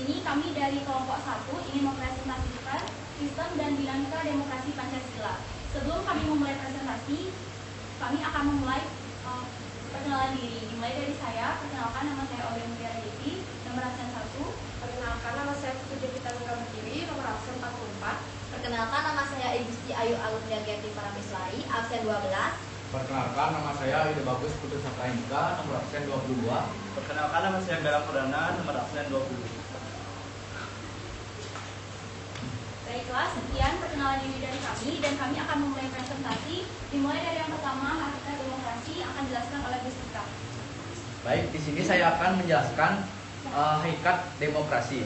sini kami dari kelompok 1 ingin mempresentasikan sistem dan dinamika demokrasi Pancasila. Sebelum kami memulai presentasi, kami akan memulai perkenalan diri. Dimulai dari saya, perkenalkan nama saya Aulia Mutiara Devi, nomor absen 1. Perkenalkan nama saya Putri Pitaloka Berdiri, nomor absen 44. Perkenalkan nama saya Igusti Ayu Alumnia Genti Paramislari, absen 12. Perkenalkan nama saya Ida Bagus Putus Sapraindika, nomor absen 22. Perkenalkan nama saya Galang Perdana, nomor absen 20. Baiklah, sekian perkenalan diri dari kami dan kami akan memulai presentasi. Dimulai dari yang pertama, hakikat demokrasi akan dijelaskan oleh Gus Tika. Baik, di sini saya akan menjelaskan hakikat demokrasi.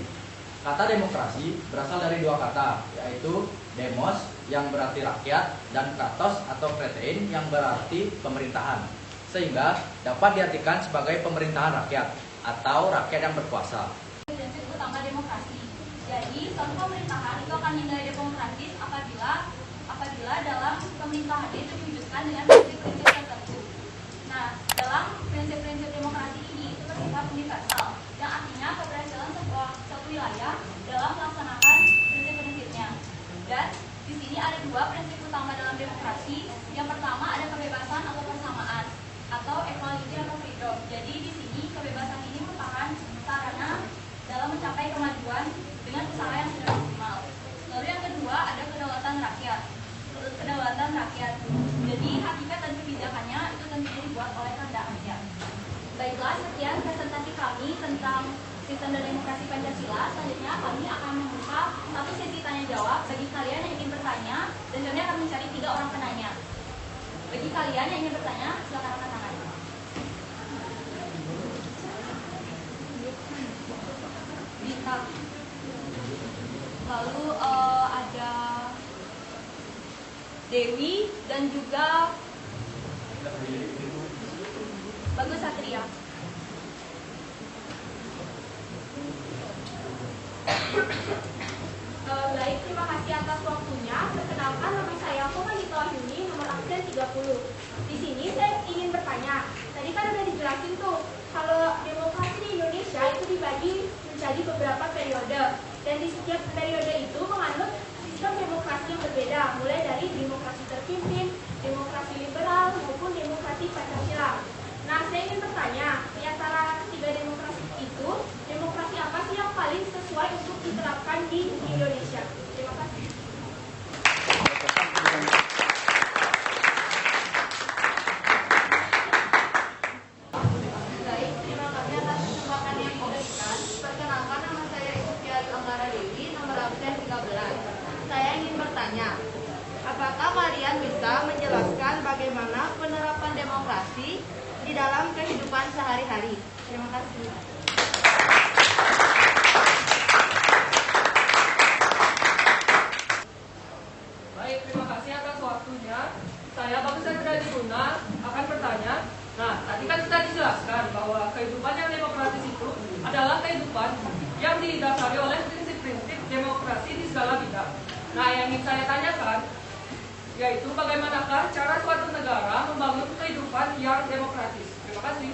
Kata demokrasi berasal dari dua kata, yaitu demos yang berarti rakyat dan kratos atau kretein yang berarti pemerintahan. Sehingga dapat diartikan sebagai pemerintahan rakyat atau rakyat yang berkuasa. Prinsip utama demokrasi. Jadi, suatu pemerintahan itu akan dinilai demokratis apabila dalam pemerintahan itu diwujudkan dengan prinsip-prinsip tertentu. Nah, dalam prinsip-prinsip demokrasi ini itu bersifat universal, yang artinya keberhasilan suatu wilayah dalam melaksanakan prinsip-prinsipnya. Dan di sini ada dua prinsip utama dalam demokrasi. Yang pertama ada kebebasan atau persamaan atau equality atau freedom. Jadi di sini kebebasan ini merupakan sarana dalam mencapai kemajuan dengan usaha yang sudah optimal. Lalu yang kedua ada kedaulatan rakyat. Jadi hakikat dan kebijakannya itu tentunya dibuat oleh kehendak rakyat. Baiklah, sekian presentasi kami tentang sistem dan demokrasi Pancasila. Selanjutnya kami akan membuka satu sesi tanya jawab bagi kalian yang ingin bertanya, dan kami akan mencari 3 orang penanya. Bagi kalian yang ingin bertanya, silakan angkat tangan. Bita. Lalu ada Dewi dan juga Bagus Satria. Baik, terima kasih atas waktunya. Perkenalkan, nama saya Komanito Ahyuni, nomor absen 30. Di sini saya ingin bertanya. Tadi kan udah dijelasin tuh, kalau demokrasi di Indonesia itu dibagi menjadi beberapa periode. Dan di setiap periode itu menganut sistem demokrasi yang berbeda, mulai dari demokrasi terpimpin, demokrasi liberal, maupun demokrasi Pancasila. Nah, saya ingin bertanya, di antara 3 demokrasi itu, demokrasi apa sih yang paling sesuai untuk diterapkan di Indonesia? Terima kasih. Baik, terima kasih atas kesempatan yang diberikan. Perkenalkan nama saya Igusti Ayu Anggara Dewi, nomor absen 13. Saya ingin bertanya, apakah kalian bisa menjelaskan bagaimana penerapan demokrasi di dalam kehidupan sehari-hari? Terima kasih. Baik, terima kasih atas waktunya. Saya Bagus Satria Diguna akan bertanya. Nah, tadi kan sudah dijelaskan bahwa kehidupan yang demokratis itu adalah kehidupan yang didasari oleh prinsip-prinsip demokrasi di segala bidang. Nah, yang ingin saya tanyakan yaitu bagaimanakah cara suatu negara membangun kehidupan yang demokratis. Terima kasih.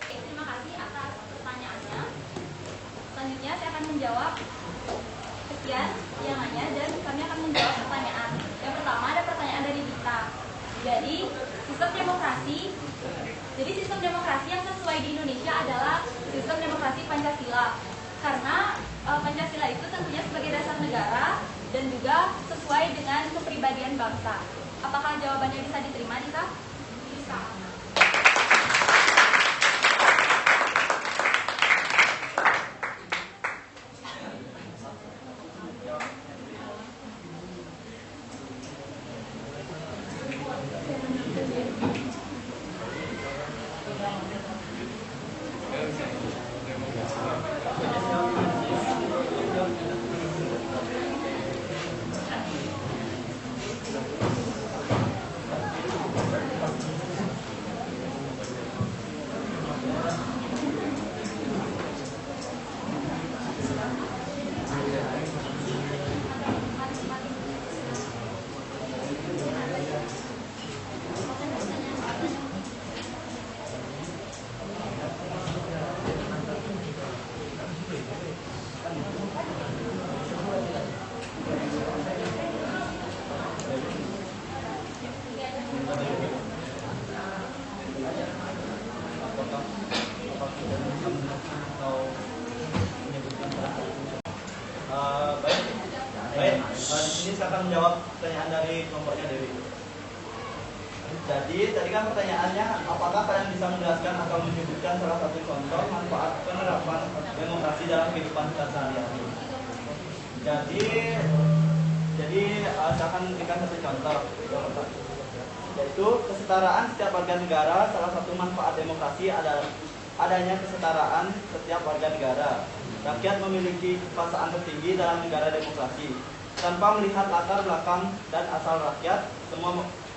Terima kasih atas pertanyaannya. Selanjutnya saya akan menjawab sekian yang nanya dan kami akan menjawab pertanyaan. Yang pertama ada pertanyaan dari Dita. Jadi sistem demokrasi yang sesuai di Indonesia adalah sistem demokrasi Pancasila. Karena Pancasila itu tentunya sebagai dasar negara dan juga sesuai dengan kepribadian bangsa. Apakah jawabannya bisa diterima, Dita? Bisa. silakan menjawab pertanyaan dari kelompoknya Dewi. Jadi tadi kan pertanyaannya, apakah kalian bisa menjelaskan atau menyebutkan salah satu contoh manfaat penerapan demokrasi dalam kehidupan kita sehari-hari? Jadi saya akan memberikan satu contoh, yaitu kesetaraan setiap warga negara. Salah satu manfaat demokrasi adalah adanya kesetaraan setiap warga negara. Rakyat memiliki kekuasaan tertinggi dalam negara demokrasi. Tanpa melihat latar belakang dan asal rakyat,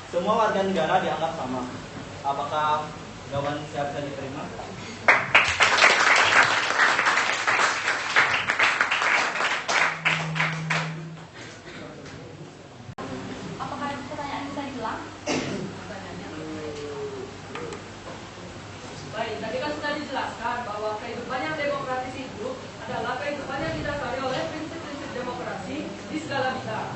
semua warga negara dianggap sama. Apakah jawaban saya bisa diterima? Apakah pertanyaan bisa diulang? Baik, tadi kan sudah dijelaskan bahwa kehidupan yang demokratis itu adalah kehidupan yang didasari oleh prinsip-prinsip demokrasi di segala bidang.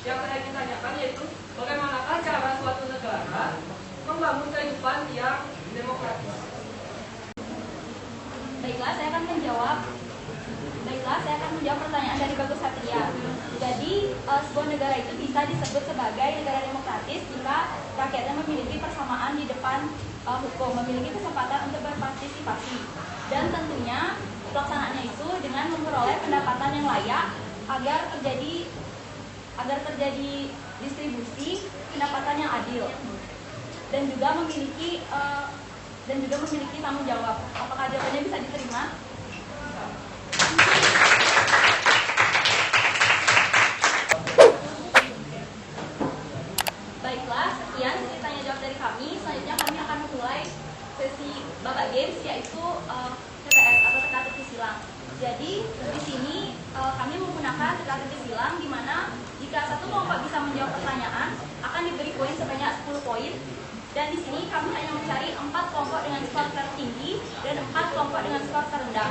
Yang saya ingin tanyakan yaitu bagaimanakah cara suatu negara membangun kehidupan yang demokratis? Baiklah, saya akan menjawab pertanyaan dari Bagus Satria. Jadi, sebuah negara itu bisa disebut sebagai negara demokratis jika rakyatnya memiliki persamaan di depan hukum, memiliki kesempatan untuk berpartisipasi. Dan tentunya pelaksanaannya itu dengan memperoleh pendapatan yang layak agar terjadi distribusi pendapatan yang adil dan juga memiliki tanggung jawab. Apakah jawabannya bisa diterima? Baiklah, sekian ceritanya jawab dari kami. Selanjutnya kami akan memulai sesi Babak Games, yaitu TTS atau teka-teki silang. Jadi di sini kami menggunakan teka-teki silang, di mana jika satu kelompok bisa menjawab pertanyaan akan diberi poin sebanyak 10 poin. Dan di sini kami hanya mencari 4 kelompok dengan skor tertinggi dan 4 kelompok dengan skor terendah.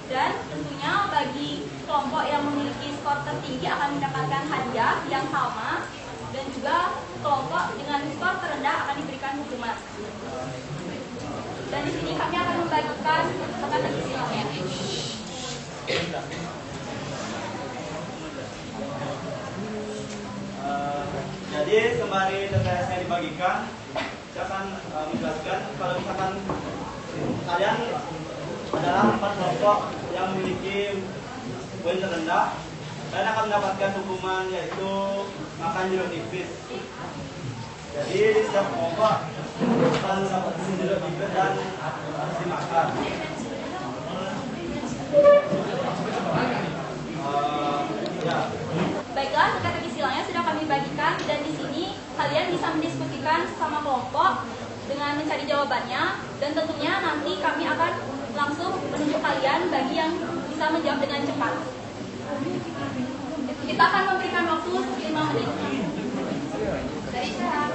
Dan tentunya bagi kelompok yang memiliki skor tertinggi akan mendapatkan hadiah yang sama, dan juga kelompok dengan skor terendah akan diberikan hukuman. Dan di sini kami akan membagikan teka-teki silangnya. Jadi kembali TTS-nya dibagikan, saya akan menjelaskan kalau misalkan kalian adalah 4 kelompok yang memiliki poin terendah, kalian akan mendapatkan hukuman yaitu makan jeruk nipis. Jadi di setiap kelompok akan mendapatkan jeruk nipis dan harus dimakan. Baiklah, teka-teki silangnya sudah kami bagikan, dan di sini kalian bisa mendiskusikan sama kelompok dengan mencari jawabannya, dan tentunya nanti kami akan langsung menunjuk kalian bagi yang bisa menjawab dengan cepat. Kita akan memberikan waktu 5 menit. Dari saya.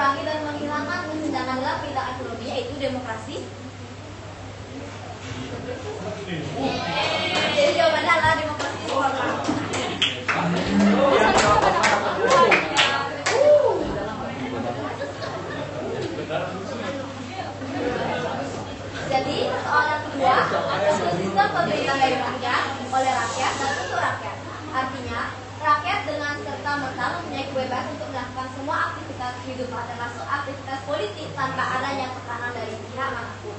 mengurangi dan menghilangkan kesenjangan dalam bidang ekonomi, yaitu demokrasi? Jadi jawabannya adalah demokrasi formal. Jadi persoalan kedua, sistem pemerintahan dari rakyat, oleh rakyat, dan untuk rakyat. Artinya, rakyat dengan serta-merta mempunyai kebebasan untuk melakukan semua aktivitas kehidupan, termasuk aktivitas politik tanpa adanya tekanan dari pihak manapun.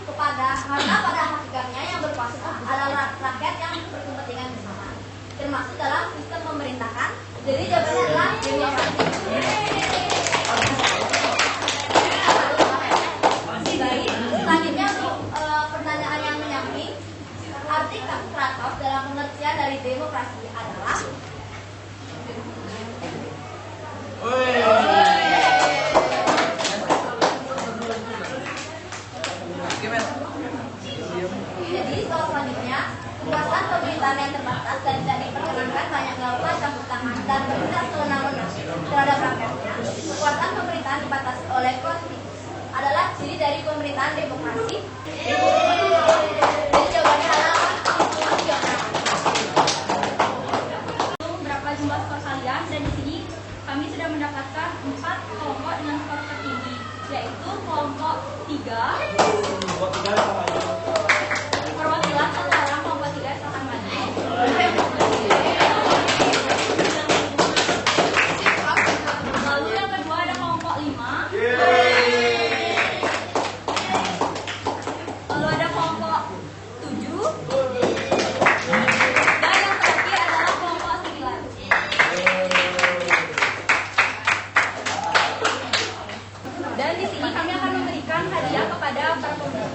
Karena pada hakikatnya yang berkuasa adalah rakyat yang berkepentingan bersama, termasuk dalam sistem pemerintahan. Jadi jawabannya adalah demokrasi. Baik, selanjutnya untuk pertanyaan yang menyamping, arti kratos dalam pengertian dari demokrasi adalah jadi soal selanjutnya, kekuasaan pemerintahan yang terbatas dan tidak diperkenankan banyak melakukan campur tangan dan bertindak sewenang-wenang terhadap rakyatnya. Kekuasaan pemerintahan dibatasi oleh konstitusi adalah ciri dari pemerintahan demokrasi. Jadi jawabannya adalah konstitusional. Berapa jumlah skor kalian? Dan di sini kami sudah mendapatkan 4 kelompok dengan skor tertinggi, yaitu kelompok 3. Perwakilan satu orang kelompok 3 silakan maju. Lalu yang kedua ada kelompok 5. Lalu ada kelompok 7. Dan yang terakhir adalah kelompok 9. Dan di sini kami akan memberikan hadiah kepada para pemenang.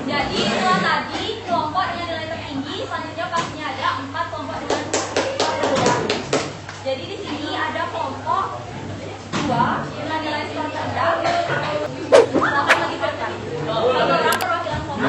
Jadi setelah tadi kelompok dengan nilai tertinggi, selanjutnya pastinya ada 4 kelompok dengan skor rendah. Jadi di sini ada kelompok 2 dengan nilai skor rendah. Silakan lagi berkan. Satu orang perwakilan kelompok.